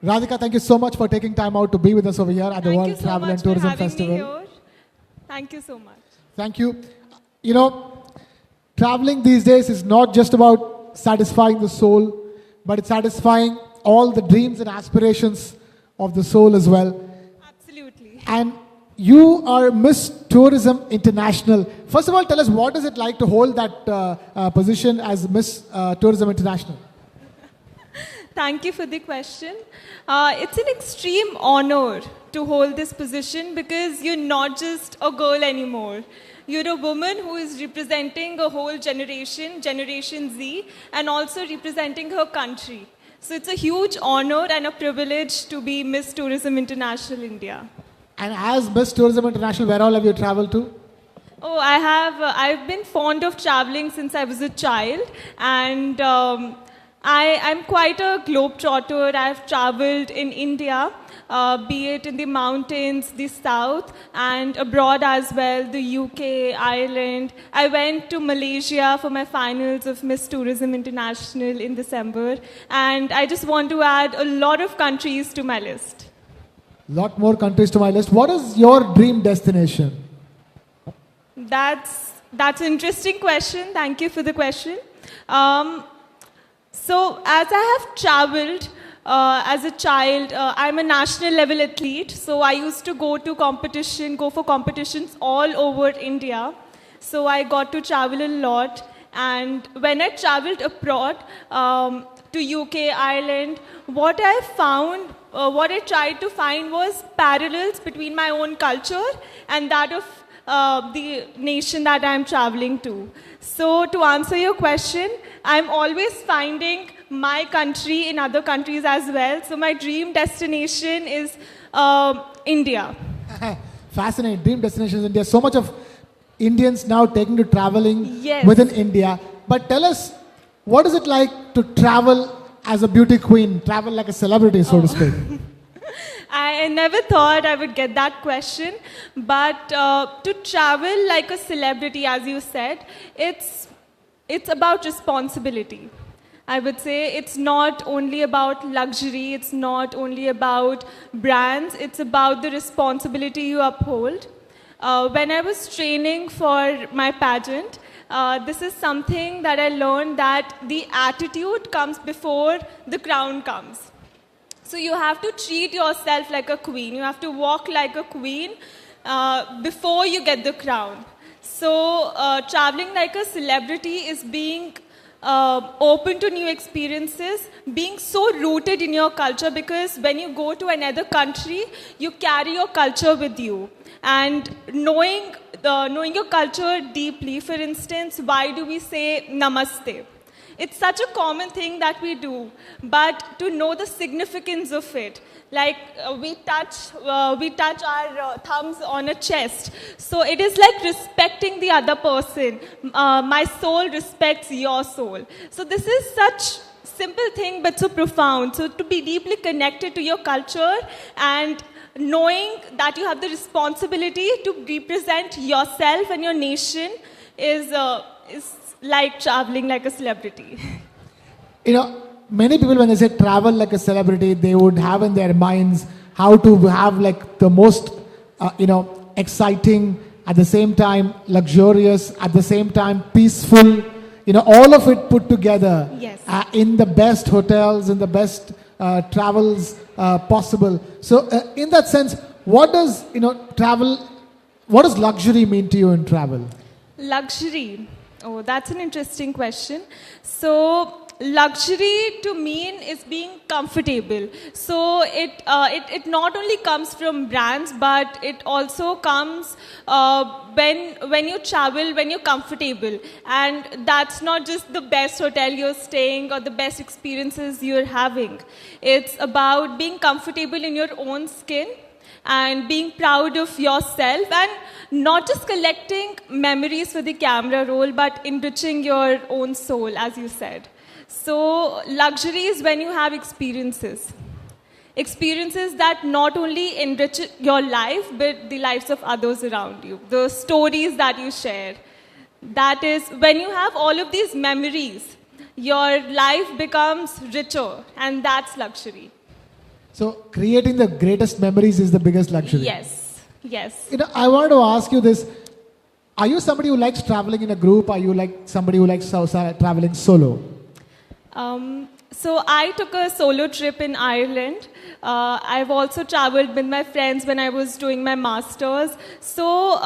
Radhika, thank you so much for taking time out to be with us over here at the Thank you World so Travel much and for Tourism having Festival. me here. Thank you so much. Thank you. You know, traveling these days is not just about satisfying the soul, but it's satisfying all the dreams and aspirations of the soul as well. Absolutely. And you are Miss Tourism International. First of all, tell us what is it like to hold that position as Miss Tourism International? Thank you for the question. It's an extreme honor to hold this position because you're not just a girl anymore. You're a woman who is representing a whole generation, Generation Z, and also representing her country. So it's a huge honor and a privilege to be Miss Tourism International India. And as Miss Tourism International, where all have you traveled to? Oh, I have. I've been fond of traveling since I was a child, and I'm quite a globetrotter. I've traveled in India, be it in the mountains, the south, and abroad as well, the UK, Ireland. I went to Malaysia for my finals of Miss Tourism International in December, and I just want to add a lot of countries to my list. Lot more countries to my list. What is your dream destination? That's an interesting question. Thank you for the question. So as I have traveled as a child, I'm a national level athlete. So I used to go for competitions all over India. So I got to travel a lot. And when I traveled abroad to UK, Ireland, what I tried to find was parallels between my own culture and that of the nation that I'm traveling to. So to answer your question, I'm always finding my country in other countries as well. So my dream destination is India. Fascinating. Dream destination is India. So much of Indians now taking to traveling Yes. within India. But tell us, what is it like to travel as a beauty queen, travel like a celebrity, so to speak? I never thought I would get that question, but to travel like a celebrity, as you said, it's about responsibility. I would say it's not only about luxury, it's not only about brands, it's about the responsibility you uphold. When I was training for my pageant, this is something that I learned, that the attitude comes before the crown comes. So you have to treat yourself like a queen. You have to walk like a queen before you get the crown. So traveling like a celebrity is being open to new experiences, being so rooted in your culture, because when you go to another country, you carry your culture with you. And knowing your culture deeply, for instance, why do we say namaste? It's such a common thing that we do, but to know the significance of it, like we touch our thumbs on a chest. So it is like respecting the other person. My soul respects your soul. So this is such simple thing, but so profound. So to be deeply connected to your culture and knowing that you have the responsibility to represent yourself and your nation is like traveling like a celebrity. You know, many people, when they say travel like a celebrity, they would have in their minds how to have like the most, exciting, at the same time luxurious, at the same time peaceful, all of it put together. Yes. In the best hotels, in the best travels possible. So in that sense, what does luxury mean to you in travel? Luxury. Oh, that's an interesting question. So, luxury to me is being comfortable. So, it not only comes from brands, but it also comes when you travel, when you're comfortable. And that's not just the best hotel you're staying or the best experiences you're having. It's about being comfortable in your own skin and being proud of yourself, and not just collecting memories for the camera roll, but enriching your own soul, as you said. So luxury is when you have experiences that not only enrich your life, but the lives of others around you, the stories that you share. That is, when you have all of these memories, your life becomes richer, and that's luxury. So creating the greatest memories is the biggest luxury. Yes, yes. I wanted to ask you this. Are you somebody who likes traveling in a group? Are you like somebody who likes traveling solo? So I took a solo trip in Ireland. I've also traveled with my friends when I was doing my masters. So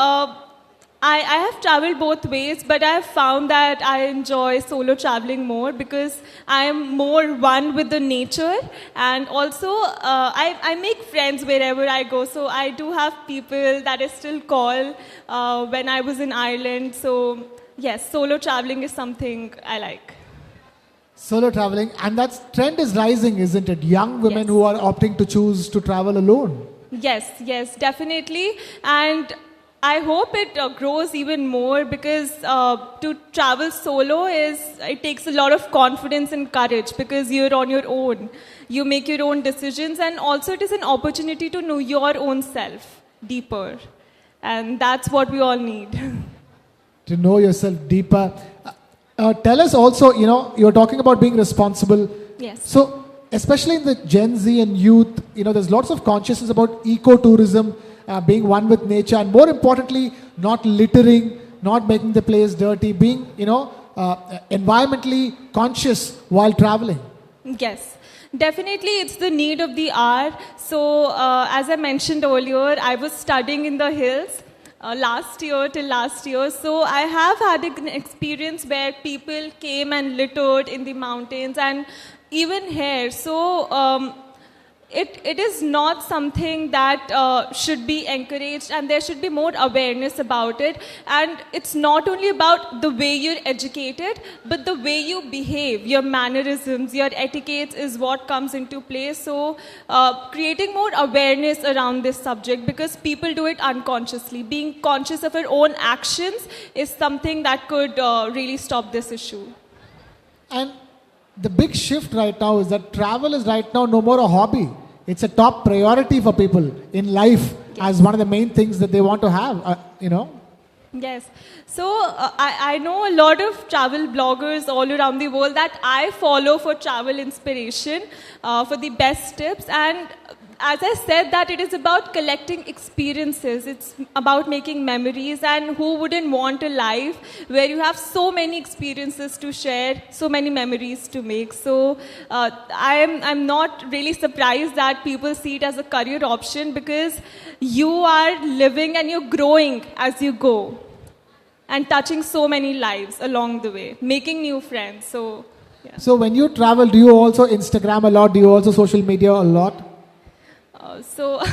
I have traveled both ways, but I have found that I enjoy solo traveling more because I am more one with the nature, and also I make friends wherever I go. So I do have people that I still call when I was in Ireland. So yes, solo traveling is something I like. Solo traveling, and that trend is rising, isn't it? Young women Yes. who are opting to choose to travel alone. Yes, yes, definitely. And I hope it grows even more because to travel solo it takes a lot of confidence and courage because you're on your own. You make your own decisions, and also it is an opportunity to know your own self deeper. And that's what we all need. To know yourself deeper. Tell us also, you're talking about being responsible. Yes. So, especially in the Gen Z and youth, there's lots of consciousness about ecotourism, being one with nature, and more importantly, not littering, not making the place dirty, being, environmentally conscious while traveling. Yes, definitely it's the need of the hour. So, as I mentioned earlier, I was studying in the hills last year. So, I have had an experience where people came and littered in the mountains and even here. So, it is not something that should be encouraged, and there should be more awareness about it. And it's not only about the way you're educated, but the way you behave, your mannerisms, your etiquettes is what comes into play. So creating more awareness around this subject, because people do it unconsciously. Being conscious of our own actions is something that could really stop this issue. And the big shift right now is that travel is right now no more a hobby. It's a top priority for people in life as one of the main things that they want to have, Yes. So I know a lot of travel bloggers all around the world that I follow for travel inspiration, for the best tips. And as I said, that it is about collecting experiences. It's about making memories, and who wouldn't want a life where you have so many experiences to share, so many memories to make. So I'm not really surprised that people see it as a career option, because you are living and you're growing as you go and touching so many lives along the way, making new friends. So yeah. So when you travel, do you also Instagram a lot? Do you also social media a lot? So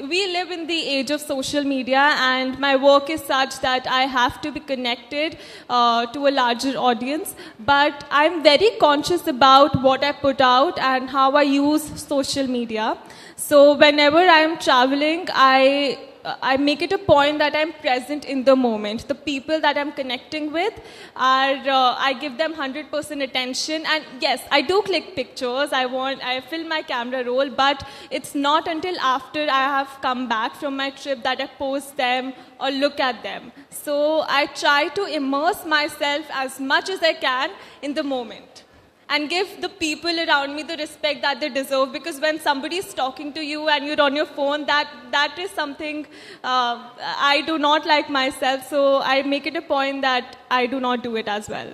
we live in the age of social media, and my work is such that I have to be connected to a larger audience. But I'm very conscious about what I put out and how I use social media. So whenever I'm traveling, I make it a point that I'm present in the moment. The people that I'm connecting with I give them 100% attention. And yes, I do click pictures. I film my camera roll, but it's not until after I have come back from my trip that I post them or look at them. So I try to immerse myself as much as I can in the moment, and give the people around me the respect that they deserve. Because when somebody is talking to you and you're on your phone, that is something I do not like myself. So I make it a point that I do not do it as well.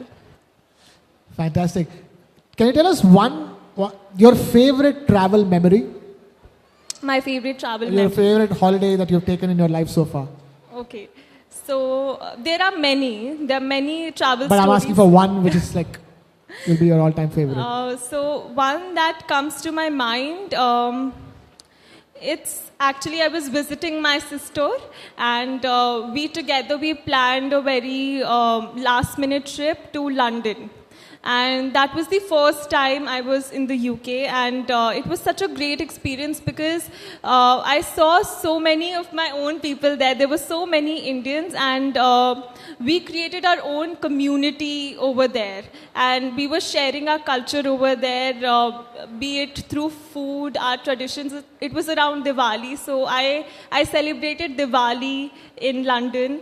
Fantastic. Can you tell us your favorite travel memory? My favorite travel Your memory. favorite holiday that you've taken in your life so far? Okay. So there are many. There are many travel But stories. I'm asking for one which is like will be your all-time favorite. So one that comes to my mind, it's actually I was visiting my sister, and we planned a very last-minute trip to London. And that was the first time I was in the UK, and it was such a great experience because I saw so many of my own people there. There were so many Indians, and we created our own community over there, and we were sharing our culture over there, be it through food, our traditions. It was around Diwali, so I celebrated Diwali in London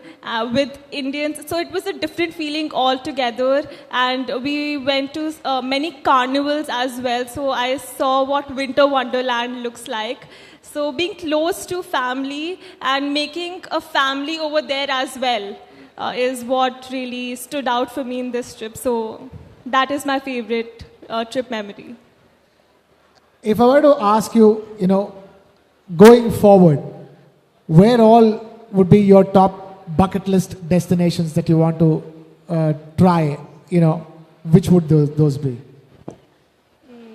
with Indians. So it was a different feeling altogether, and we went to many carnivals as well. So I saw what Winter Wonderland looks like. So being close to family and making a family over there as well is what really stood out for me in this trip. So that is my favorite trip memory. If I were to ask you, going forward, where all would be your top bucket list destinations that you want to try? Which would those be?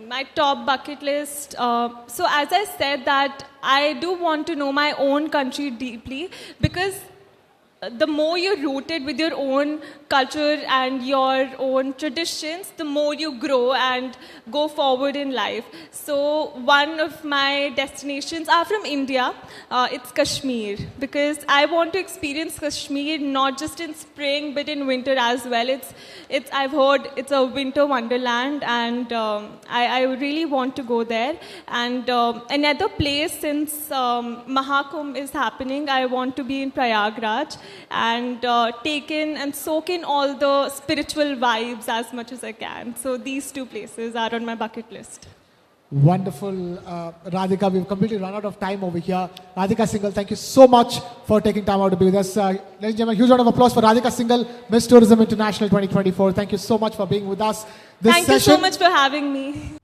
My top bucket list. So as I said that I do want to know my own country deeply, because the more you're rooted with your own culture and your own traditions, the more you grow and go forward in life. So one of my destinations are from India. It's Kashmir, because I want to experience Kashmir not just in spring but in winter as well. I've heard it's a winter wonderland, and I really want to go there. And another place, since Mahakumbh is happening, I want to be in Prayagraj and take in and soak in all the spiritual vibes as much as I can. So these two places are on my bucket list. Wonderful. Radhika, we've completely run out of time over here. Radhika Singhal, thank you so much for taking time out to be with us. Ladies and gentlemen, huge round of applause for Radhika Singhal, Miss Tourism International 2024. Thank you so much for being with us. Thank you so much for having me.